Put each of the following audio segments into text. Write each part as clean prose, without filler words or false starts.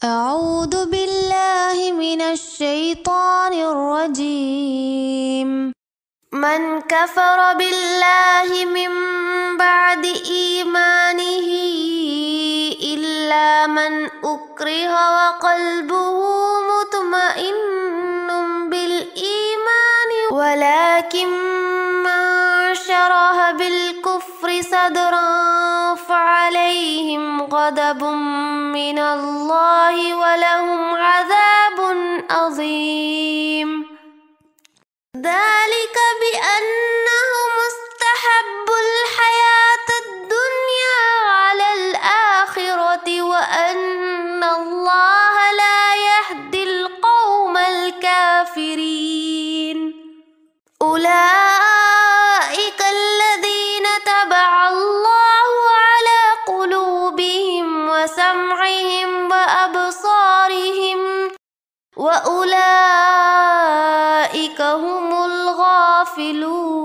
أعوذ بالله من الشيطان الرجيم. من كفر بالله من بعد إيمانه إلا من أكره وقلبه مطمئن بالإيمان ولكن من شرح بالكفر صدرا فعليهم غضب من الله ولهم عذاب عظيم. ذلك بأنهم استحبوا الحياة الدنيا على الآخرة وأن الله لا يهدي القوم الكافرين. أولئك الذين طبع الله على قلوبهم وسمعهم وأبصارهم وأولئك هم الغافلون.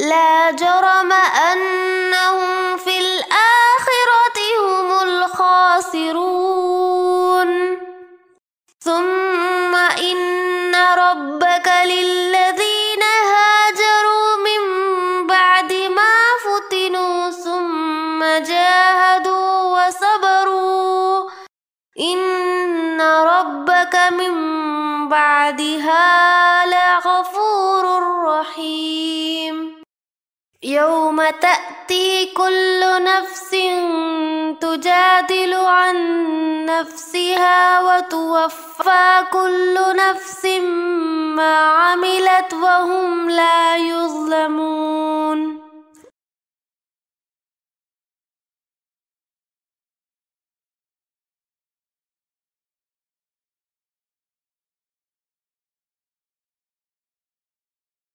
لا جرم أنهم في الآخرة هم الخاسرون. ثم إن ربك للذين هاجروا من بعد ما فتنوا ثم جاهدوا وصبروا إن ربك من بعدها لغفور رحيم. يوم تأتي كل نفس تجادل عن نفسها وتوفى كل نفس ما عملت وهم لا يظلمون.